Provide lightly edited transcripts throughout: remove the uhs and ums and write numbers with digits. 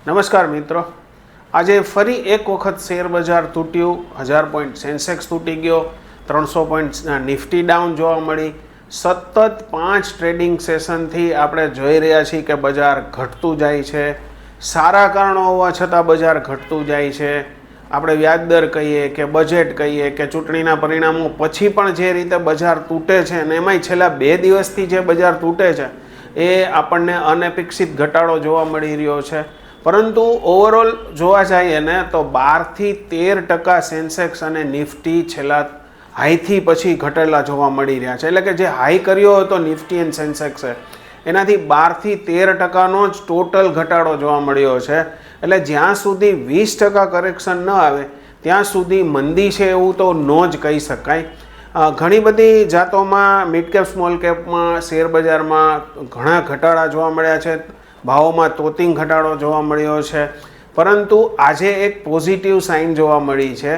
નમસ્કાર મિત્રો, આજે ફરી એક વખત શેર બજાર તૂટ્યું. 1000 પોઈન્ટ સેન્સેક્સ તૂટી ગયો, 300 પોઈન્ટ નિફ્ટી ડાઉન જોવા મળી. સતત 5 ટ્રેડિંગ સેશનથી આપણે જોઈ રહ્યા છીએ કે બજાર ઘટતું જાય છે. સારા કારણો હોવા છતાં બજાર ઘટતું જાય છે. આપણે વ્યાજદર કહીએ કે બજેટ કહીએ કે ચૂંટણીના પરિણામો પછી પણ જે રીતે બજાર તૂટે છે અને એમાંય છેલ્લા 2 દિવસથી જે બજાર તૂટે છે એ આપણને અનપેક્ષિત ઘટાડો જોવા મળી રહ્યો છે. પરંતુ ઓવરઓલ જોવા જઈએ ને તો 12થી 13% સેન્સેક્સ અને નિફ્ટી છેલ્લા હાઈથી પછી ઘટેલા જોવા મળી રહ્યા છે. એટલે કે જે હાઈ કર્યો હતો નિફ્ટી અને સેન્સેક્સે એનાથી 12થી 13%નો જ ટોટલ ઘટાડો જોવા મળ્યો છે. એટલે જ્યાં સુધી 20% કરેક્શન ન આવે ત્યાં સુધી મંદી છે એવું તો ન જ કહી શકાય. ઘણી બધી જાતોમાં મિડ કેપ સ્મોલ કેપમાં શેર બજારમાં ઘણા ઘટાડા જોવા મળ્યા છે. ભાવોમાં તોતિંગ ઘટાડો જોવા મળ્યો છે. પરંતુ આજે એક પોઝિટિવ સાઇન જોવા મળી છે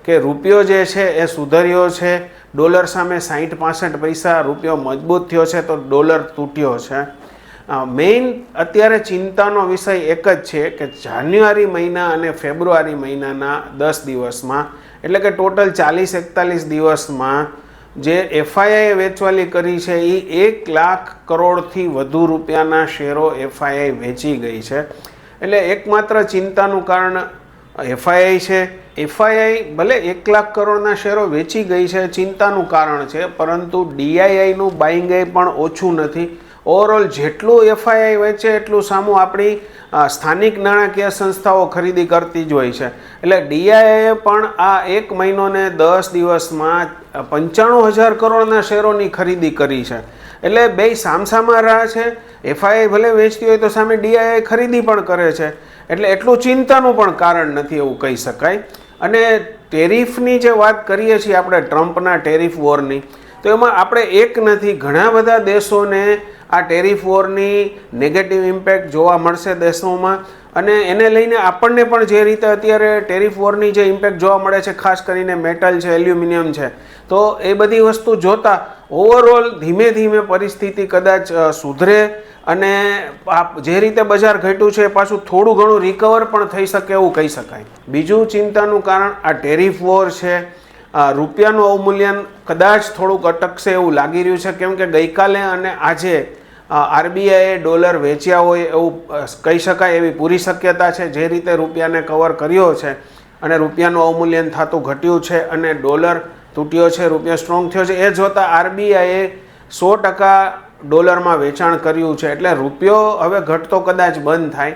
કે રૂપિયો જે છે એ સુધર્યો છે. ડોલર સામે 60-65 પૈસા રૂપિયો મજબૂત થયો છે તો ડોલર તૂટ્યો છે. મેઇન અત્યારે ચિંતાનો વિષય એક જ છે કે જાન્યુઆરી મહિના અને ફેબ્રુઆરી મહિનાના 10 દિવસમાં એટલે કે ટોટલ 40-41 દિવસમાં જે એફઆઈઆઈ વેચવાલી કરી છે એ 1 લાખ કરોડથી વધુ રૂપિયાના શેરો એફઆઈઆઈ વેચી ગઈ છે. એટલે એકમાત્ર ચિંતાનું કારણ એફઆઈઆઈ છે. એફઆઈઆઈ ભલે 1 લાખ કરોડના શેરો વેચી ગઈ છે ચિંતાનું કારણ છે, પરંતુ ડીઆઈઆઈનું બાઇંગ પણ ઓછું નથી. ઓવરઓલ જેટલું એફઆઈઆઈ વેચે એટલું સામું આપણી સ્થાનિક નાણાકીય સંસ્થાઓ ખરીદી કરતી જ હોય છે. એટલે ડીઆઈઆઈએ પણ આ 1 મહિનો ને 10 દિવસમાં 95,000 કરોડના શેરોની ખરીદી કરી છે. એટલે બે સામસામા રહ્યા છે. એફઆઈઆઈ ભલે વેચતી હોય તો સામે ડીઆઈઆઈ ખરીદી પણ કરે છે. એટલે એટલું ચિંતાનું પણ કારણ નથી એવું કહી શકાય. અને ટેરિફની જે વાત કરીએ છીએ આપણે, ટ્રમ્પના ટેરિફ વોરની, તો એમાં આપણે એક નથી ઘણા બધા દેશોને આ ટેરિફ વોરની નેગેટિવ ઇમ્પેક્ટ જોવા મળશે દેશોમાં. અને એને લઈને આપણને પણ જે રીતે અત્યારે ટેરિફ વોરની જે ઇમ્પેક્ટ જોવા મળે છે, ખાસ કરીને મેટલ છે, એલ્યુમિનિયમ છે, તો એ બધી વસ્તુ જોતાં ઓવરઓલ ધીમે ધીમે પરિસ્થિતિ કદાચ સુધરે અને જે રીતે બજાર ઘટ્યું છે પાછું થોડું ઘણું રિકવર પણ થઈ શકે એવું કહી શકાય. બીજું ચિંતાનું કારણ આ ટેરિફ વોર છે. રૂપિયાનું અવમૂલ્યન કદાચ થોડુંક અટકશે એવું લાગી રહ્યું છે, કેમ કે ગઈકાલે અને આજે આરબીઆઈએ ડોલર વેચ્યા હોય એવું કહી શકાય એવી પૂરી શક્યતા છે. જે રીતે રૂપિયાને કવર કર્યો છે અને રૂપિયાનું અવમૂલ્યન થતું ઘટ્યું છે અને ડોલર તૂટ્યો છે, રૂપિયો સ્ટ્રોંગ થયો છે, એ જોતાં આરબીઆઈએ 100% ડોલરમાં વેચાણ કર્યું છે. એટલે રૂપિયો હવે ઘટતો કદાચ બંધ થાય.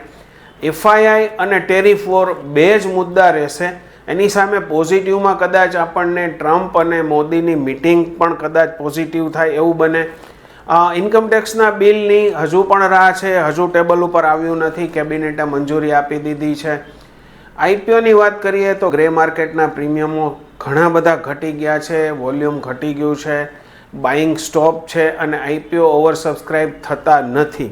એફઆઈઆઈ અને ટેરિફ વોર બે જ મુદ્દા રહેશે. એની સામે પોઝિટિવમાં કદાચ આપણને ટ્રમ્પ અને મોદીની મિટિંગ પણ કદાચ પોઝિટિવ થાય એવું બને. ઇન્કમટેક્સના બિલની હજુ પણ રાહ છે, હજુ ટેબલ ઉપર આવ્યું નથી, કેબિનેટે મંજૂરી આપી દીધી છે. આઈપીઓની વાત કરીએ તો ગ્રે માર્કેટના પ્રીમિયમો ઘણા બધા ઘટી ગયા છે, વોલ્યુમ ઘટી ગયું છે, બાઇંગ સ્ટોપ છે અને આઈપીઓ ઓવર સબસ્ક્રાઇબ થતા નથી.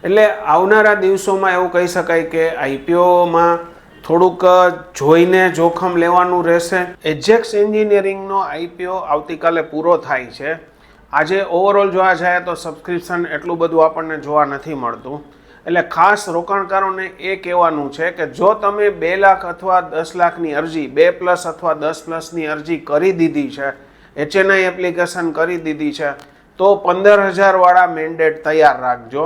એટલે આવનારા દિવસોમાં એવું કહી શકાય કે આઈપીઓમાં થોડુંક જોઈને જોખમ લેવાનું રહેશે. એજેક્સ એન્જિનિયરિંગનો આઈપીઓ આવતીકાલે પૂરો થાય છે. આજે ઓવરઓલ જોવા જાય તો સબસ્ક્રિપ્શન એટલું બધું આપણને જોવા નથી મળતું. એટલે ખાસ રોકાણકારોને એ કહેવાનું છે કે જો તમે 2 લાખ અથવા 10 લાખની અરજી, 2+ અથવા 10+ની અરજી કરી દીધી છે, એચએનઆઈ એપ્લિકેશન કરી દીધી છે, તો 15,000 વાળા મેન્ડેટ તૈયાર રાખજો.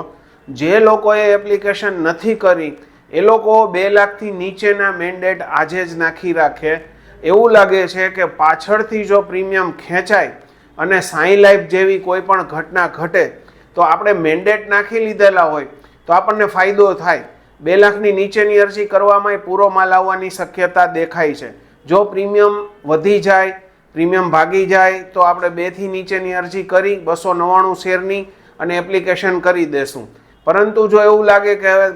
જે લોકોએ એપ્લિકેશન નથી કરી એ લોકો 2 લાખથી નીચેના મેન્ડેટ આજે જ નાખી રાખે. એવું લાગે છે કે પાછળથી જો પ્રીમિયમ ખેંચાય અને સાઈ લાઈફ જેવી કોઈ પણ ઘટના ઘટે તો આપણે મેન્ડેટ નાખી લીધેલા હોય તો આપણને ફાયદો થાય. 2 લાખની નીચેની અરજી કરવામાં પૂરો માલ આવવાની શક્યતા દેખાય છે. જો પ્રીમિયમ વધી જાય, પ્રીમિયમ ભાગી જાય તો આપણે 2થી નીચેની અરજી કરી 299 શેરની અને એપ્લિકેશન કરી દેશું. પરંતુ જો એવું લાગે કે હવે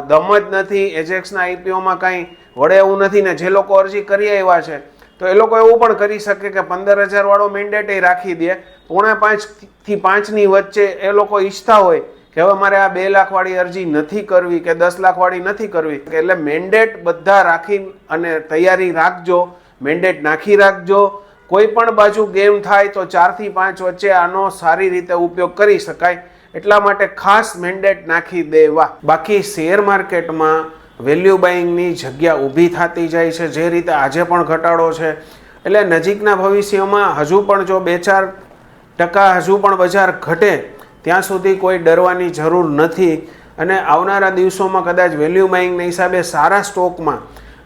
દમ જ નથી, એજેક્સના આઈપીઓમાં કાંઈ વળે એવું નથી ને જે લોકો અરજી કરી આવ્યા છે તો એ લોકો એવું પણ કરી શકે કે 15,000 વાળો મેન્ડેટ રાખી દે. 4.5થી 5ની વચ્ચે એ લોકો ઈચ્છતા હોય કે હવે મારે આ 2 લાખ વાળી અરજી નથી કરવી કે 10 લાખ વાળી નથી કરવી, એટલે મેન્ડેટ બધા રાખી અને તૈયારી રાખજો, મેન્ડેટ નાખી રાખજો. કોઈ પણ બાજુ ગેમ થાય તો 4થી 5 વચ્ચે આનો સારી રીતે ઉપયોગ કરી શકાય. એટલા માટે ખાસ મેન્ડેટ નાખી દેવા. બાકી શેર માર્કેટમાં વેલ્યુ બાઇંગની જગ્યા ઊભી થતી જાય છે, જે રીતે આજે પણ ઘટાડો છે. એટલે નજીકના ભવિષ્યમાં હજુ પણ જો 2-4% હજુ પણ બજાર ઘટે ત્યાં સુધી કોઈ ડરવાની જરૂર નથી. અને આવનારા દિવસોમાં કદાચ વેલ્યુ બાઇંગના હિસાબે સારા સ્ટોકમાં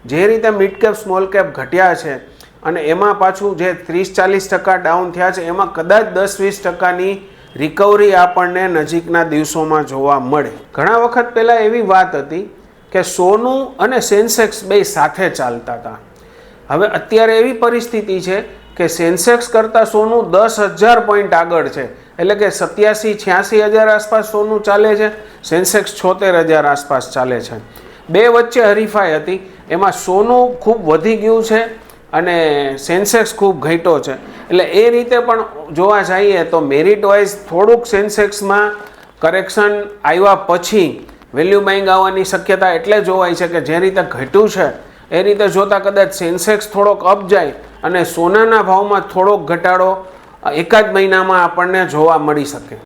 જે રીતે મિડ કેપ સ્મોલ કેપ ઘટ્યા છે અને એમાં પાછું જે 30-40% ડાઉન થયા છે એમાં કદાચ 10-20%ની રિકવરી આપણને નજીકના દિવસોમાં જોવા મળે. ઘણા વખત પહેલાં એવી વાત હતી કે સોનું અને સેન્સેક્સ બે સાથે ચાલતા હતા. હવે અત્યારે એવી પરિસ્થિતિ છે કે સેન્સેક્સ કરતાં સોનું 10,000 પોઈન્ટ આગળ છે. એટલે કે 87-86 હજાર આસપાસ સોનું ચાલે છે, સેન્સેક્સ 76,000 આસપાસ ચાલે છે. બે વચ્ચે હરીફાઈ હતી, એમાં સોનું ખૂબ વધી ગયું છે અને સેન્સેક્સ ખૂબ ઘટ્યો છે. એટલે એ રીતે પણ જોવા જઈએ તો મેરિટ વાઇઝ થોડુંક સેન્સેક્સમાં કરેક્શન આવ્યા પછી વેલ્યુ બાઇંગ આવવાની શક્યતા એટલે જોવાય છે કે જે રીતે ઘટ્યું છે એ રીતે જોતાં કદાચ સેન્સેક્સ થોડોક અપ જાય અને સોનાના ભાવમાં થોડોક ઘટાડો એકાદ મહિનામાં આપણને જોવા મળી શકે.